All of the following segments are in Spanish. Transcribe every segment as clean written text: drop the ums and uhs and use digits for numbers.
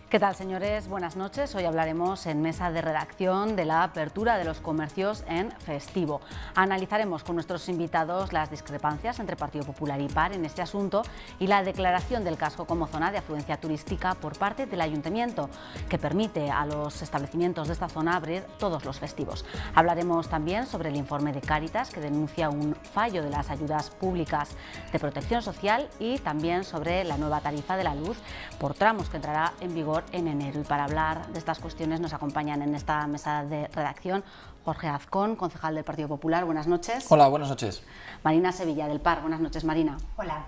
¿Qué tal, señores? Buenas noches. Hoy hablaremos en mesa de redacción de la apertura de los comercios en festivo. Analizaremos con nuestros invitados las discrepancias entre Partido Popular y PAR en este asunto y la declaración del casco como zona de afluencia turística por parte del Ayuntamiento, que permite a los establecimientos de esta zona abrir todos los festivos. Hablaremos también sobre el informe de Cáritas, que denuncia un fallo de las ayudas públicas de protección social, y también sobre la nueva tarifa de la luz por tramos que entrará en vigor en enero. Y para hablar de estas cuestiones nos acompañan en esta mesa de redacción Jorge Azcón, concejal del Partido Popular. Buenas noches. Hola, buenas noches. Marina Sevilla, del PAR. Buenas noches, Marina. Hola.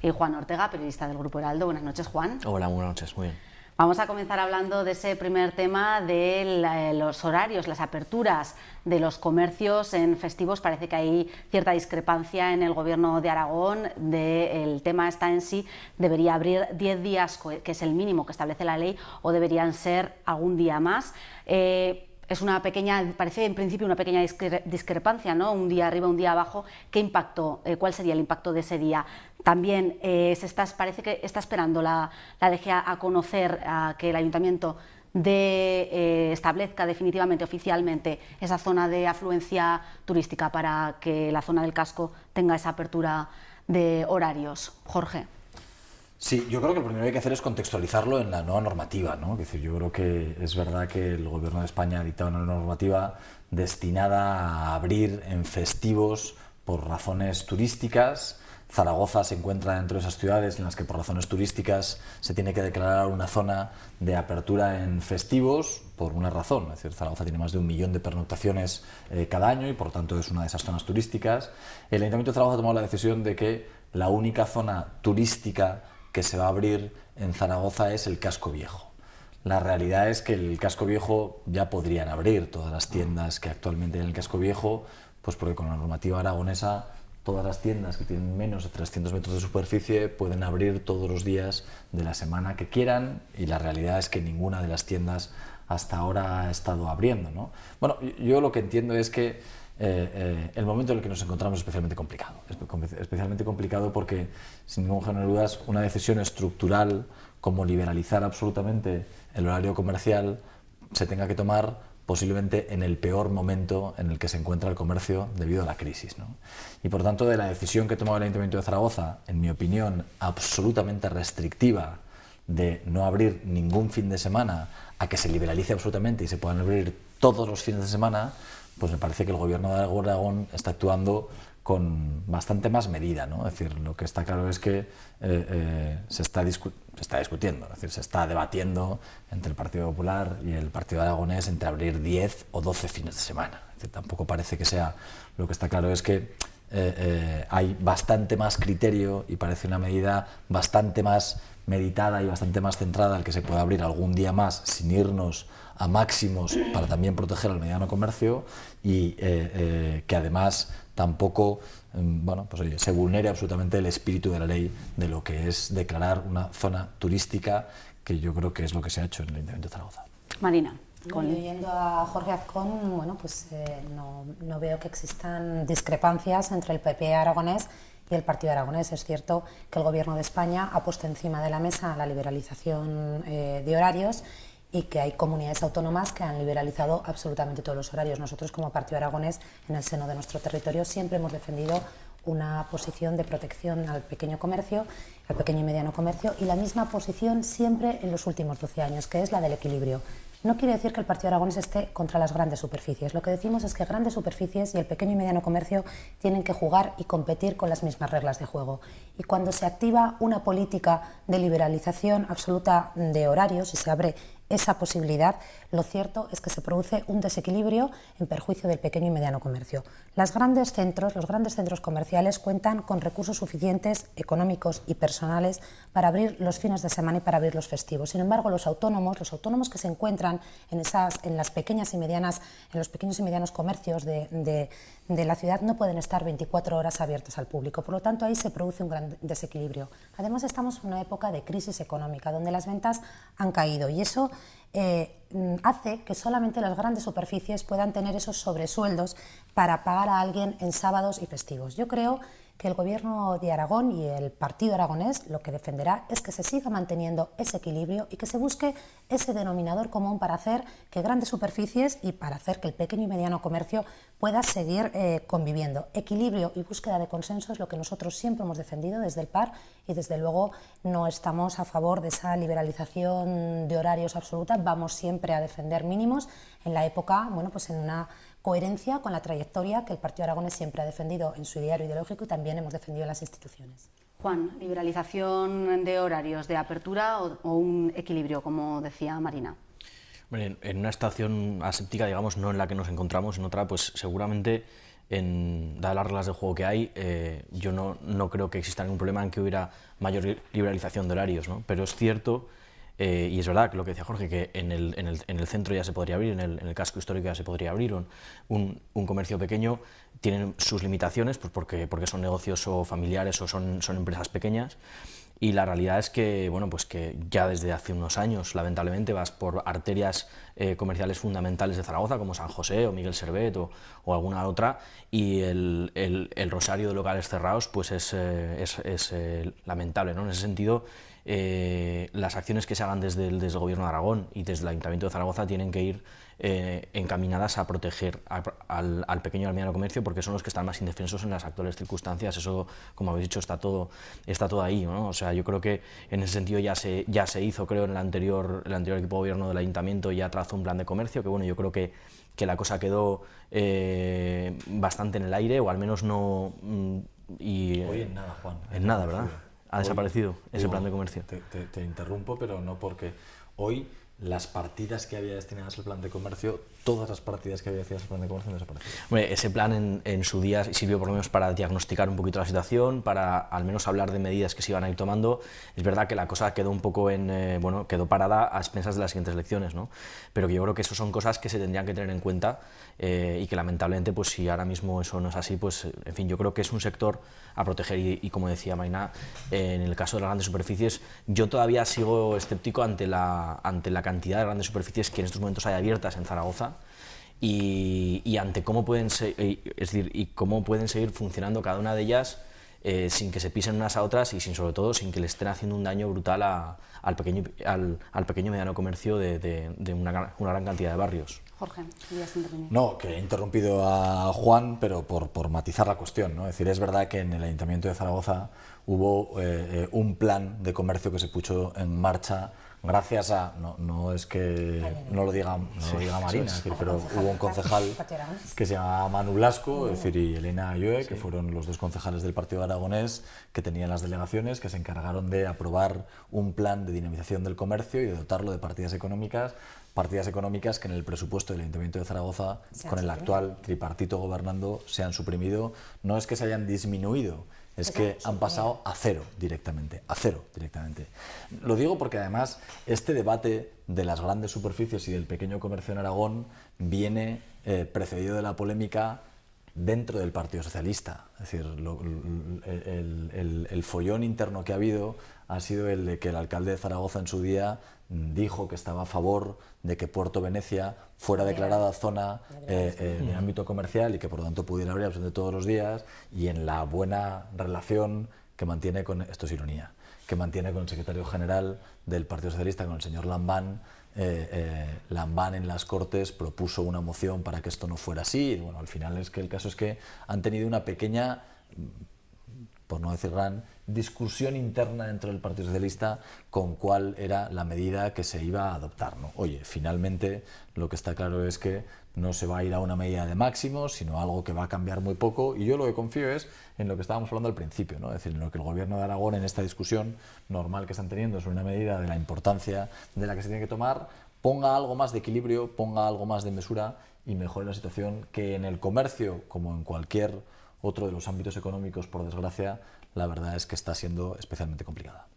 Y Juan Ortega, periodista del Grupo Heraldo. Buenas noches, Juan. Hola, buenas noches. Muy bien. Vamos a comenzar hablando de ese primer tema de los horarios, las aperturas de los comercios en festivos. Parece que hay cierta discrepancia en el Gobierno de Aragón. El tema está en si debería abrir 10 días, que es el mínimo que establece la ley, o deberían ser algún día más. Es una pequeña, parece en principio una pequeña discrepancia, ¿no? Un día arriba, un día abajo. ¿Qué impacto? ¿Cuál sería el impacto de ese día? También parece que está esperando la DG a conocer que el Ayuntamiento establezca definitivamente, oficialmente, esa zona de afluencia turística para que la zona del casco tenga esa apertura de horarios. Jorge. Sí, yo creo que lo primero que hay que hacer es contextualizarlo en la nueva normativa, ¿no? Es decir, yo creo que es verdad que el Gobierno de España ha dictado una normativa destinada a abrir en festivos por razones turísticas. Zaragoza se encuentra dentro de esas ciudades en las que por razones turísticas se tiene que declarar una zona de apertura en festivos por una razón. Es decir, Zaragoza tiene más de 1 millón de pernoctaciones cada año y por tanto es una de esas zonas turísticas. El Ayuntamiento de Zaragoza ha tomado la decisión de que la única zona turística que se va a abrir en Zaragoza es el Casco Viejo. La realidad es que el Casco Viejo ya podrían abrir todas las tiendas que actualmente hay en el Casco Viejo, pues porque con la normativa aragonesa todas las tiendas que tienen menos de 300 metros de superficie pueden abrir todos los días de la semana que quieran, y la realidad es que ninguna de las tiendas hasta ahora ha estado abriendo, ¿no? Bueno, yo lo que entiendo es que el momento en el que nos encontramos es especialmente complicado. Especialmente complicado porque, sin ningún género de dudas, una decisión estructural como liberalizar absolutamente el horario comercial se tenga que tomar posiblemente en el peor momento en el que se encuentra el comercio debido a la crisis, ¿no? Y por tanto, de la decisión que ha tomado el Ayuntamiento de Zaragoza, en mi opinión, absolutamente restrictiva, de no abrir ningún fin de semana, a que se liberalice absolutamente y se puedan abrir todos los fines de semana, pues me parece que el Gobierno de Aragón está actuando con bastante más medida, ¿no? Es decir, lo que está claro es que se está discutiendo, es decir, se está debatiendo entre el Partido Popular y el Partido Aragonés entre abrir 10 o 12 fines de semana. Es decir, tampoco parece que sea. Lo que está claro es que hay bastante más criterio y parece una medida bastante más meditada y bastante más centrada al que se pueda abrir algún día más sin irnos a máximos para también proteger al mediano comercio, y que además tampoco pues, oye, se vulnere absolutamente el espíritu de la ley de lo que es declarar una zona turística, que yo creo que es lo que se ha hecho en el Ayuntamiento de Zaragoza. Marina. Oyendo a Jorge Azcón, bueno, pues no veo que existan discrepancias entre el PP aragonés y el Partido Aragonés. Es cierto que el Gobierno de España ha puesto encima de la mesa la liberalización de horarios, y que hay comunidades autónomas que han liberalizado absolutamente todos los horarios. Nosotros, como Partido Aragonés, en el seno de nuestro territorio, siempre hemos defendido una posición de protección al pequeño comercio, al pequeño y mediano comercio, y la misma posición siempre en los últimos 12 años, que es la del equilibrio. No quiere decir que el Partido Aragonés esté contra las grandes superficies. Lo que decimos es que grandes superficies y el pequeño y mediano comercio tienen que jugar y competir con las mismas reglas de juego. Y cuando se activa una política de liberalización absoluta de horarios y se abre esa posibilidad, lo cierto es que se produce un desequilibrio en perjuicio del pequeño y mediano comercio. Los grandes centros comerciales cuentan con recursos suficientes, económicos y personales, para abrir los fines de semana y para abrir los festivos. Sin embargo, los autónomos que se encuentran en los pequeños y medianos comercios de la ciudad no pueden estar 24 horas abiertos al público. Por lo tanto, ahí se produce un gran desequilibrio. Además, estamos en una época de crisis económica, donde las ventas han caído, y eso hace que solamente las grandes superficies puedan tener esos sobresueldos para pagar a alguien en sábados y festivos. Yo creo que el Gobierno de Aragón y el Partido Aragonés lo que defenderá es que se siga manteniendo ese equilibrio y que se busque ese denominador común para hacer que grandes superficies y para hacer que el pequeño y mediano comercio pueda seguir conviviendo. Equilibrio y búsqueda de consenso es lo que nosotros siempre hemos defendido desde el PAR y desde luego no estamos a favor de esa liberalización de horarios absoluta. Vamos siempre a defender mínimos en la época, bueno, pues en una coherencia con la trayectoria que el Partido Aragonés siempre ha defendido en su ideario ideológico y también hemos defendido en las instituciones. Juan, ¿liberalización de horarios de apertura o un equilibrio, como decía Marina? En una situación aséptica, digamos, no en la que nos encontramos, en otra, pues seguramente, dadas las reglas de juego que hay, yo no creo que exista ningún problema en que hubiera mayor liberalización de horarios, ¿no? Pero es cierto, y es verdad que lo que decía Jorge, que en el centro ya se podría abrir, en el casco histórico ya se podría abrir, un comercio pequeño tiene sus limitaciones, pues porque son negocios o familiares o son empresas pequeñas. Y la realidad es que, bueno, pues que ya desde hace unos años, lamentablemente, vas por arterias comerciales fundamentales de Zaragoza, como San José o Miguel Servet o alguna otra, y el rosario de locales cerrados pues es lamentable, ¿no? En ese sentido, las acciones que se hagan desde el Gobierno de Aragón y desde el Ayuntamiento de Zaragoza tienen que ir encaminadas a proteger al pequeño y al mediano comercio, porque son los que están más indefensos en las actuales circunstancias. Eso, como habéis dicho, está todo ahí, ¿no? O sea, yo creo que en ese sentido ya se hizo, creo, en el anterior equipo de gobierno del Ayuntamiento ya trazó un plan de comercio, que bueno, yo creo que la cosa quedó bastante en el aire, o al menos no... Hoy en nada, Juan. En nada, ¿verdad? Ha desaparecido ese plan de comercio. Te interrumpo, pero no porque hoy las partidas que había destinadas al plan de comercio, todas las partidas que había destinadas al plan de comercio han desaparecido. Hombre, ese plan en su día sirvió por lo menos para diagnosticar un poquito la situación, para al menos hablar de medidas que se iban a ir tomando. Es verdad que la cosa quedó un poco quedó parada a expensas de las siguientes elecciones, ¿no? Pero que yo creo que eso son cosas que se tendrían que tener en cuenta y que lamentablemente, pues si ahora mismo eso no es así, pues en fin, yo creo que es un sector a proteger y como decía Marina, en el caso de las grandes superficies, yo todavía sigo escéptico ante la cantidad de grandes superficies que en estos momentos hay abiertas en Zaragoza y ante cómo pueden seguir funcionando cada una de ellas sin que se pisen unas a otras y sobre todo sin que le estén haciendo un daño brutal al pequeño y mediano comercio de una gran cantidad de barrios. Jorge, ¿querías intervenir? No, que he interrumpido a Juan, pero por matizar la cuestión, ¿no? Es decir, es verdad que en el Ayuntamiento de Zaragoza hubo un plan de comercio que se puso en marcha gracias a, no es que no lo diga Marina, es decir, pero hubo un concejal que se llamaba Manu Blasco, es decir, y Elena Ayue, que fueron los dos concejales del Partido Aragonés que tenían las delegaciones, que se encargaron de aprobar un plan de dinamización del comercio y de dotarlo de partidas económicas que en el presupuesto del Ayuntamiento de Zaragoza, con el actual tripartito gobernando, se han suprimido. No es que se hayan disminuido, es que han pasado a cero directamente. Lo digo porque además este debate de las grandes superficies y del pequeño comercio en Aragón viene precedido de la polémica dentro del Partido Socialista. Es decir, el follón interno que ha habido ha sido el de que el alcalde de Zaragoza en su día dijo que estaba a favor de que Puerto Venecia fuera declarada zona de ámbito comercial y que por lo tanto pudiera abrir absolutamente todos los días, y en la buena relación que mantiene con, esto es ironía, que mantiene con el secretario general del Partido Socialista, con el señor Lambán. Lambán en las Cortes propuso una moción para que esto no fuera así, y bueno, al final es que el caso es que han tenido una pequeña, por no decir gran, discusión interna dentro del Partido Socialista con cuál era la medida que se iba a adoptar, ¿no? Oye, finalmente lo que está claro es que no se va a ir a una medida de máximos, sino algo que va a cambiar muy poco, y yo lo que confío es en lo que estábamos hablando al principio, ¿no? Es decir, en lo que el Gobierno de Aragón en esta discusión normal que están teniendo sobre una medida de la importancia de la que se tiene que tomar, ponga algo más de equilibrio, ponga algo más de mesura y mejore la situación, que en el comercio, como en cualquier otro de los ámbitos económicos, por desgracia, la verdad es que está siendo especialmente complicada.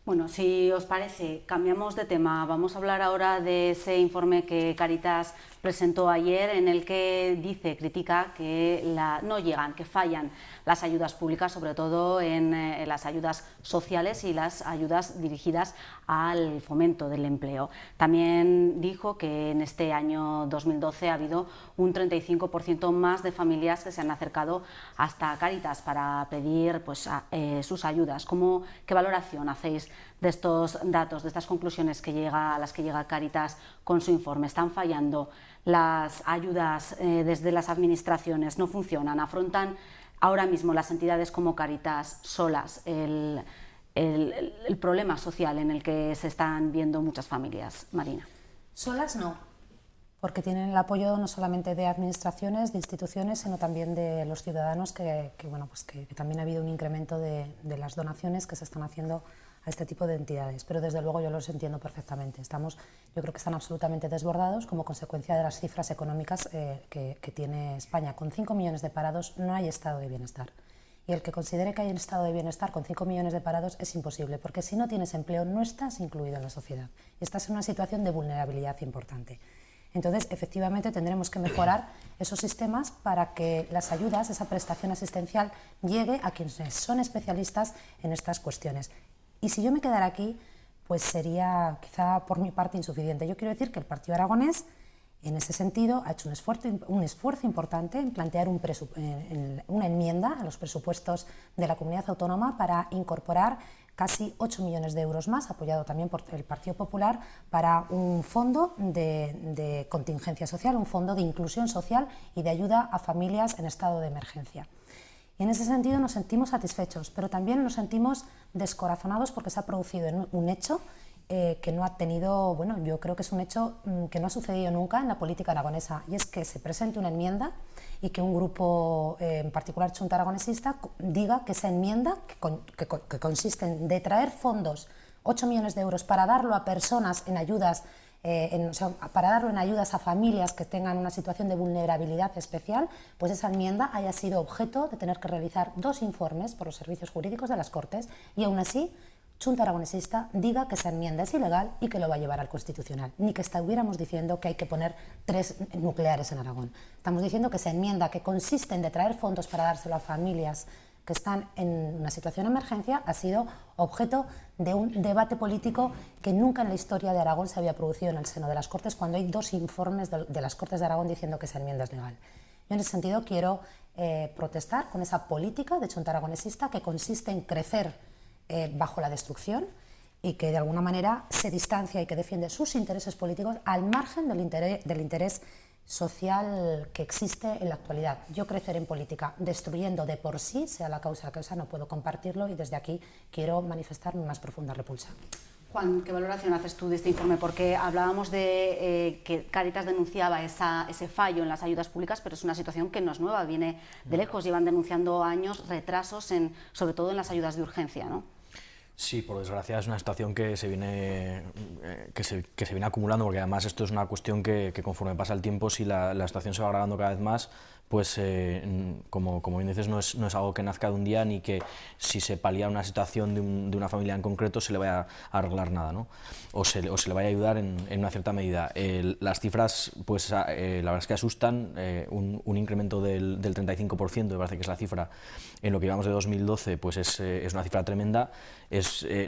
Bueno, si os parece, cambiamos de tema. Vamos a hablar ahora de ese informe que Cáritas presentó ayer, en el que critica que no llegan, que fallan las ayudas públicas, sobre todo en las ayudas sociales y las ayudas dirigidas al fomento del empleo. También dijo que en este año 2012 ha habido un 35% más de familias que se han acercado hasta Cáritas para pedir sus ayudas. ¿Qué valoración hacéis de estos datos, de estas conclusiones a las que llega Cáritas con su informe? ¿Están fallando las ayudas desde las administraciones? ¿No funcionan? ¿Afrontan ahora mismo las entidades como Cáritas solas el problema social en el que se están viendo muchas familias? Marina. Solas no, porque tienen el apoyo no solamente de administraciones, de instituciones, sino también de los ciudadanos, que también ha habido un incremento de las donaciones que se están haciendo a este tipo de entidades, pero desde luego yo los entiendo perfectamente. Yo creo que están absolutamente desbordados como consecuencia de las cifras económicas que tiene España. Con 5 millones de parados no hay estado de bienestar. Y el que considere que hay un estado de bienestar con 5 millones de parados es imposible, porque si no tienes empleo no estás incluido en la sociedad y estás en una situación de vulnerabilidad importante. Entonces, efectivamente, tendremos que mejorar esos sistemas para que las ayudas, esa prestación asistencial, llegue a quienes son especialistas en estas cuestiones. Y si yo me quedara aquí, pues sería quizá por mi parte insuficiente. Yo quiero decir que el Partido Aragonés, en ese sentido, ha hecho un esfuerzo importante en plantear una enmienda a los presupuestos de la comunidad autónoma para incorporar casi 8 millones de euros más, apoyado también por el Partido Popular, para un fondo de contingencia social, un fondo de inclusión social y de ayuda a familias en estado de emergencia. Y en ese sentido nos sentimos satisfechos, pero también nos sentimos descorazonados porque se ha producido un hecho que no ha tenido, yo creo que es un hecho que no ha sucedido nunca en la política aragonesa, y es que se presente una enmienda y que un grupo, en particular Chunta Aragonesista, diga que esa enmienda, que consiste en traer fondos, 8 millones de euros, para darlo a personas en ayudas, para darlo en ayudas a familias que tengan una situación de vulnerabilidad especial, pues esa enmienda haya sido objeto de tener que realizar 2 informes por los servicios jurídicos de las Cortes, y aún así Chunta Aragonesista diga que esa enmienda es ilegal y que lo va a llevar al Constitucional. Ni que estuviéramos diciendo que hay que poner 3 nucleares en Aragón. Estamos diciendo que esa enmienda, que consiste en traer fondos para dárselo a familias que están en una situación de emergencia, ha sido objeto de un debate político que nunca en la historia de Aragón se había producido en el seno de las Cortes, cuando hay 2 informes de las Cortes de Aragón diciendo que esa enmienda es legal. Yo en ese sentido quiero protestar con esa política de Chunta Aragonesista que consiste en crecer bajo la destrucción y que de alguna manera se distancia y que defiende sus intereses políticos al margen del interés social que existe en la actualidad. Yo crecer en política destruyendo de por sí, sea la causa no puedo compartirlo, y desde aquí quiero manifestar mi más profunda repulsa. Juan, ¿qué valoración haces tú de este informe? Porque hablábamos de que Cáritas denunciaba ese fallo en las ayudas públicas, pero es una situación que no es nueva, viene de lejos, llevan denunciando años retrasos, sobre todo en las ayudas de urgencia, ¿no? Sí, por desgracia es una situación que se viene acumulando, porque además esto es una cuestión que conforme pasa el tiempo, si la situación se va agravando cada vez más, pues como bien dices, no es algo que nazca de un día, ni que si se palía una situación de una familia en concreto se le vaya a arreglar nada, ¿no? o se le vaya a ayudar en una cierta medida. Las cifras, pues la verdad es que asustan, un incremento del 35%, me parece que es la cifra, en lo que llevamos de 2012, pues es una cifra tremenda.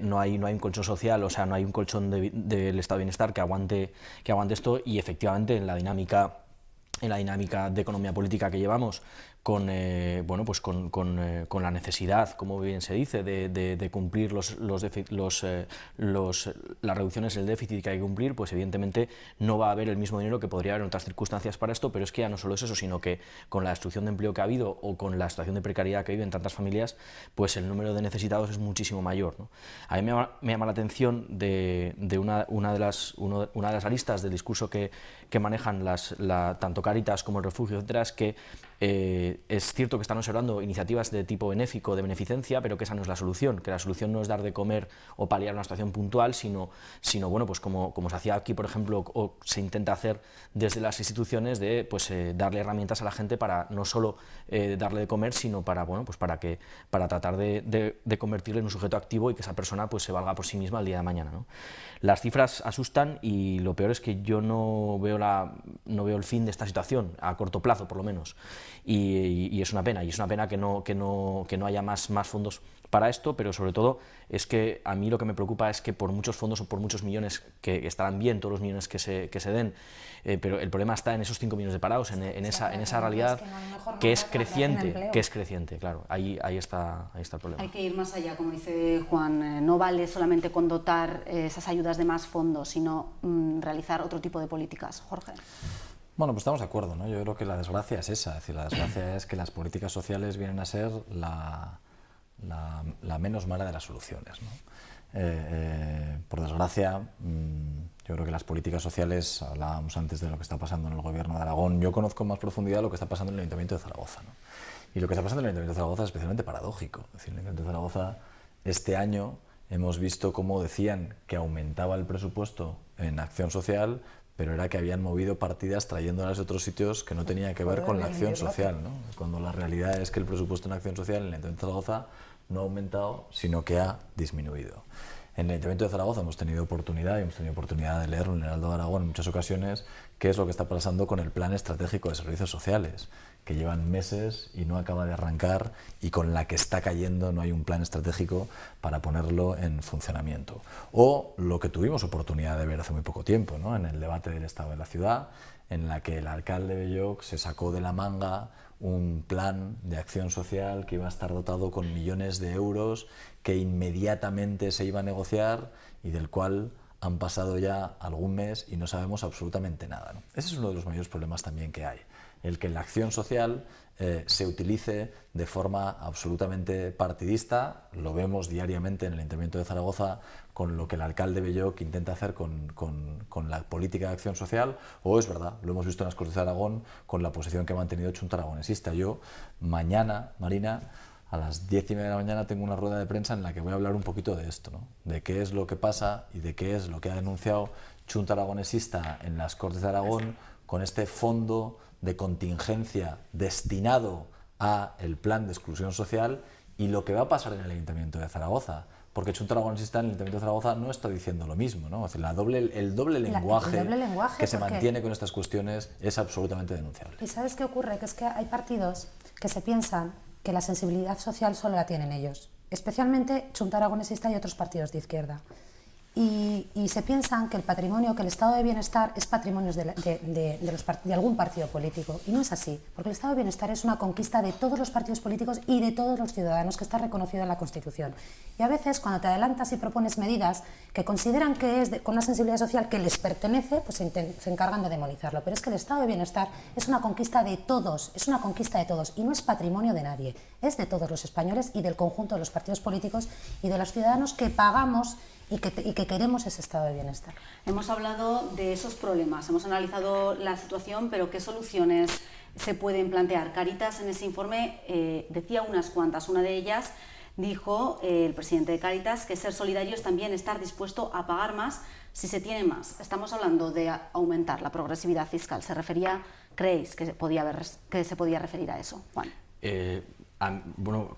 No hay un colchón social, o sea, no hay un colchón del estado de bienestar que aguante esto, y efectivamente en la dinámica de economía política que llevamos, con la necesidad, como bien se dice, de cumplir las reducciones del déficit que hay que cumplir, pues evidentemente no va a haber el mismo dinero que podría haber en otras circunstancias para esto, pero es que ya no solo es eso, sino que con la destrucción de empleo que ha habido o con la situación de precariedad que viven tantas familias, pues el número de necesitados es muchísimo mayor, ¿no? A mí me llama la atención de una de las aristas del discurso que manejan tanto Cáritas como el Refugio, etcétera, es que Es cierto que están observando iniciativas de tipo benéfico, de beneficencia, pero que esa no es la solución, que la solución no es dar de comer o paliar una situación puntual, sino bueno, pues como se hacía aquí, por ejemplo, o se intenta hacer desde las instituciones, de pues, darle herramientas a la gente para no solo darle de comer, sino para, bueno, pues para tratar de convertirle en un sujeto activo y que esa persona pues, se valga por sí misma el día de mañana, ¿no? Las cifras asustan y lo peor es que yo no veo el fin de esta situación, a corto plazo por lo menos, y es una pena, que no haya más fondos para esto, pero sobre todo es que a mí lo que me preocupa es que por muchos fondos o por muchos millones, que estarán bien todos los millones que se den, pero el problema está en esos 5 millones de parados, en esa realidad que es creciente, claro, ahí está el problema. Hay que ir más allá, como dice Juan, no vale solamente con dotar esas ayudas de más fondos, sino realizar otro tipo de políticas. Jorge. Bueno, pues estamos de acuerdo, ¿no? Yo creo que la desgracia es esa, es decir, la desgracia es que las políticas sociales vienen a ser la menos mala de las soluciones, ¿no? Por desgracia, yo creo que las políticas sociales, hablábamos antes de lo que está pasando en el Gobierno de Aragón, yo conozco en más profundidad lo que está pasando en el Ayuntamiento de Zaragoza, ¿no? Y lo que está pasando en el Ayuntamiento de Zaragoza es especialmente paradójico. Es decir, en el Ayuntamiento de Zaragoza este año hemos visto cómo decían que aumentaba el presupuesto en acción social, pero era que habían movido partidas trayéndolas de otros sitios que no tenían que ver con la acción social, ¿no? Cuando la realidad es que el presupuesto en acción social en el Ayuntamiento de Zaragoza no ha aumentado, sino que ha disminuido. En el Ayuntamiento de Zaragoza hemos tenido oportunidad de leerlo en el Heraldo de Aragón en muchas ocasiones, qué es lo que está pasando con el Plan Estratégico de Servicios Sociales, que llevan meses y no acaba de arrancar, y con la que está cayendo no hay un plan estratégico para ponerlo en funcionamiento. O lo que tuvimos oportunidad de ver hace muy poco tiempo, ¿no? En el debate del Estado de la Ciudad, en la que el alcalde Belloc se sacó de la manga un plan de acción social que iba a estar dotado con millones de euros, que inmediatamente se iba a negociar y del cual han pasado ya algún mes y no sabemos absolutamente nada, ¿no? Ese es uno de los mayores problemas también que hay, el que la acción social se utilice de forma absolutamente partidista. Lo vemos diariamente en el Ayuntamiento de Zaragoza con lo que el alcalde Belloc intenta hacer con la política de acción social, o es verdad, lo hemos visto en las Cortes de Aragón con la posición que ha mantenido Chunta Aragonesista. Yo mañana, Marina, a las 10:30 de la mañana tengo una rueda de prensa en la que voy a hablar un poquito de esto, ¿no? De qué es lo que pasa y de qué es lo que ha denunciado Chunta Aragonesista en las Cortes de Aragón con este fondo de contingencia destinado a el plan de exclusión social y lo que va a pasar en el Ayuntamiento de Zaragoza. Porque Chunta Aragonesista en el Ayuntamiento de Zaragoza no está diciendo lo mismo, ¿no? Es decir, el doble lenguaje que se mantiene con estas cuestiones es absolutamente denunciable. ¿Y sabes qué ocurre? Que es que hay partidos que se piensan que la sensibilidad social solo la tienen ellos, especialmente Chunta Aragonesista y otros partidos de izquierda. Y se piensan que el patrimonio, que el estado de bienestar es patrimonio de algún partido político, y no es así, porque el estado de bienestar es una conquista de todos los partidos políticos y de todos los ciudadanos, que está reconocido en la Constitución. Y a veces cuando te adelantas y propones medidas que consideran que es con una sensibilidad social que les pertenece, pues se encargan de demonizarlo. Pero es que el estado de bienestar es una conquista de todos, y no es patrimonio de nadie, es de todos los españoles y del conjunto de los partidos políticos y de los ciudadanos que pagamos y que queremos ese estado de bienestar. Hemos hablado de esos problemas, hemos analizado la situación, pero ¿qué soluciones se pueden plantear? Cáritas en ese informe decía unas cuantas. Una de ellas dijo el presidente de Cáritas que ser solidario es también estar dispuesto a pagar más si se tiene más. Estamos hablando de aumentar la progresividad fiscal. ¿Creéis que se podía referir a eso, Juan? Bueno,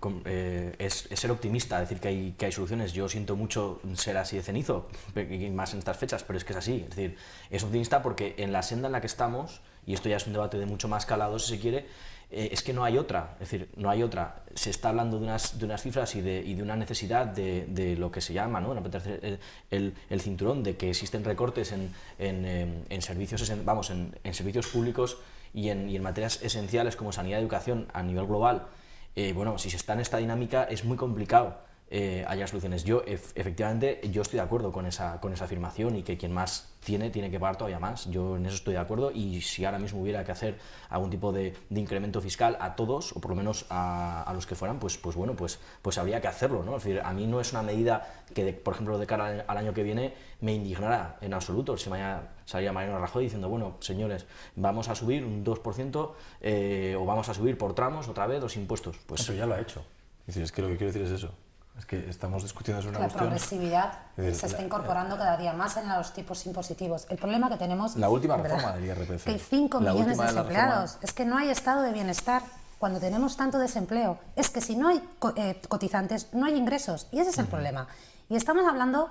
es ser optimista, decir que hay soluciones. Yo siento mucho ser así de cenizo, más en estas fechas, pero es que es así. Es decir, es optimista porque en la senda en la que estamos, y esto ya es un debate de mucho más calado si se quiere, es que no hay otra. Es decir, no hay otra. Se está hablando de unas cifras y de una necesidad de lo que se llama, ¿no? el cinturón, de que existen recortes en servicios, en servicios públicos y en materias esenciales como sanidad y educación a nivel global. Bueno, si se está en esta dinámica es muy complicado haya soluciones. Yo, efectivamente, yo estoy de acuerdo con esa afirmación y que quien más tiene que pagar todavía más. Yo en eso estoy de acuerdo, y si ahora mismo hubiera que hacer algún tipo de incremento fiscal a todos, o por lo menos a los que fueran, pues bueno, pues habría que hacerlo, ¿no? Es decir, a mí no es una medida que, por ejemplo, de cara al año que viene me indignará en absoluto si mañana salía Mariano Rajoy diciendo, bueno, señores, vamos a subir un 2% o vamos a subir por tramos otra vez los impuestos. Pues eso ya lo ha hecho. Es que lo que quiero decir es eso. Es que estamos discutiendo sobre una cuestión... La progresividad se está incorporando cada día más en los tipos impositivos. El problema que tenemos... La última reforma del IRPF. Que hay 5 millones de desempleados. Es que no hay estado de bienestar cuando tenemos tanto desempleo. Es que si no hay cotizantes, no hay ingresos. Y ese es el problema. Y no estamos hablando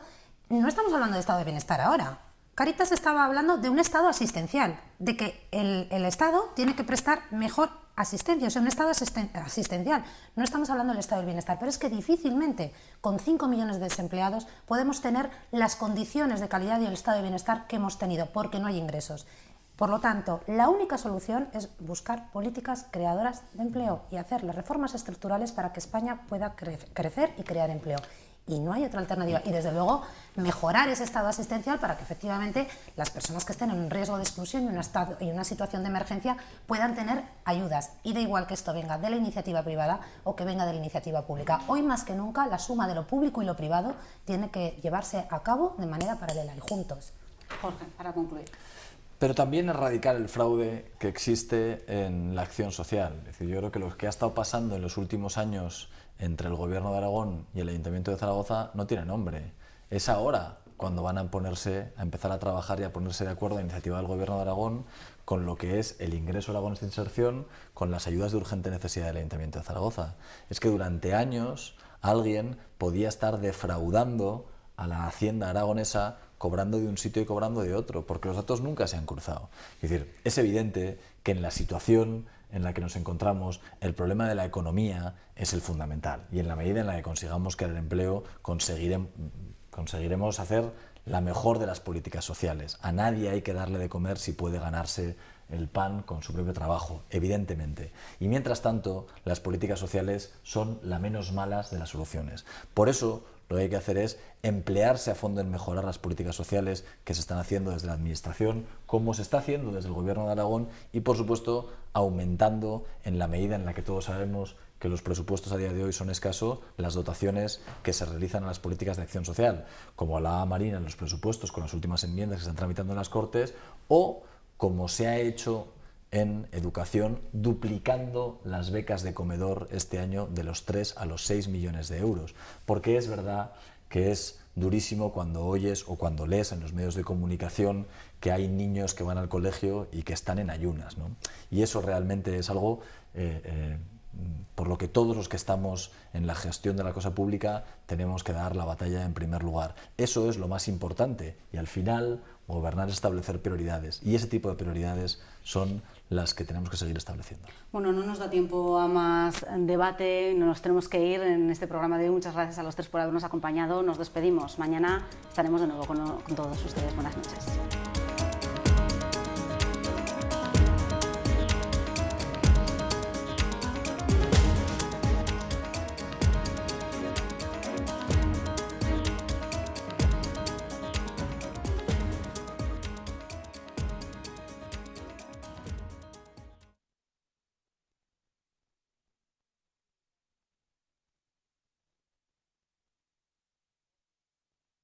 de estado de bienestar ahora. Cáritas estaba hablando de un estado asistencial, de que el Estado tiene que prestar mejor asistencia, o sea, un estado asistencial. No estamos hablando del estado del bienestar, pero es que difícilmente con 5 millones de desempleados podemos tener las condiciones de calidad y el estado de bienestar que hemos tenido, porque no hay ingresos. Por lo tanto, la única solución es buscar políticas creadoras de empleo y hacer las reformas estructurales para que España pueda crecer y crear empleo. Y no hay otra alternativa. Y desde luego mejorar ese estado asistencial para que efectivamente las personas que estén en un riesgo de exclusión y una situación de emergencia puedan tener ayudas. Y da igual que esto venga de la iniciativa privada o que venga de la iniciativa pública. Hoy más que nunca la suma de lo público y lo privado tiene que llevarse a cabo de manera paralela y juntos. Jorge, para concluir. Pero también erradicar el fraude que existe en la acción social. Es decir, yo creo que lo que ha estado pasando en los últimos años entre el Gobierno de Aragón y el Ayuntamiento de Zaragoza no tiene nombre. Es ahora cuando van a empezar a trabajar y a ponerse de acuerdo a iniciativa del Gobierno de Aragón con lo que es el ingreso Aragones de inserción, con las ayudas de urgente necesidad del Ayuntamiento de Zaragoza. Es que durante años alguien podía estar defraudando a la Hacienda aragonesa, cobrando de un sitio y cobrando de otro, porque los datos nunca se han cruzado. Es decir, es evidente que en la situación en la que nos encontramos, el problema de la economía es el fundamental, y en la medida en la que consigamos crear empleo, conseguiremos hacer la mejor de las políticas sociales. A nadie hay que darle de comer si puede ganarse el pan con su propio trabajo, evidentemente. Y mientras tanto, las políticas sociales son la menos malas de las soluciones. Por eso, lo que hay que hacer es emplearse a fondo en mejorar las políticas sociales que se están haciendo desde la Administración, como se está haciendo desde el Gobierno de Aragón, y por supuesto aumentando, en la medida en la que todos sabemos que los presupuestos a día de hoy son escasos, las dotaciones que se realizan a las políticas de acción social, como hablaba Marina en los presupuestos con las últimas enmiendas que se están tramitando en las Cortes, o como se ha hecho en educación, duplicando las becas de comedor este año de los 3 a los 6 millones de euros. Porque es verdad que es durísimo cuando oyes o cuando lees en los medios de comunicación que hay niños que van al colegio y que están en ayunas, ¿no? Y eso realmente es algo por lo que todos los que estamos en la gestión de la cosa pública tenemos que dar la batalla en primer lugar. Eso es lo más importante, y al final gobernar es establecer prioridades, y ese tipo de prioridades son las que tenemos que seguir estableciendo. Bueno, no nos da tiempo a más debate, nos tenemos que ir en este programa de hoy. Muchas gracias a los tres por habernos acompañado. Nos despedimos. Mañana estaremos de nuevo con todos ustedes. Buenas noches.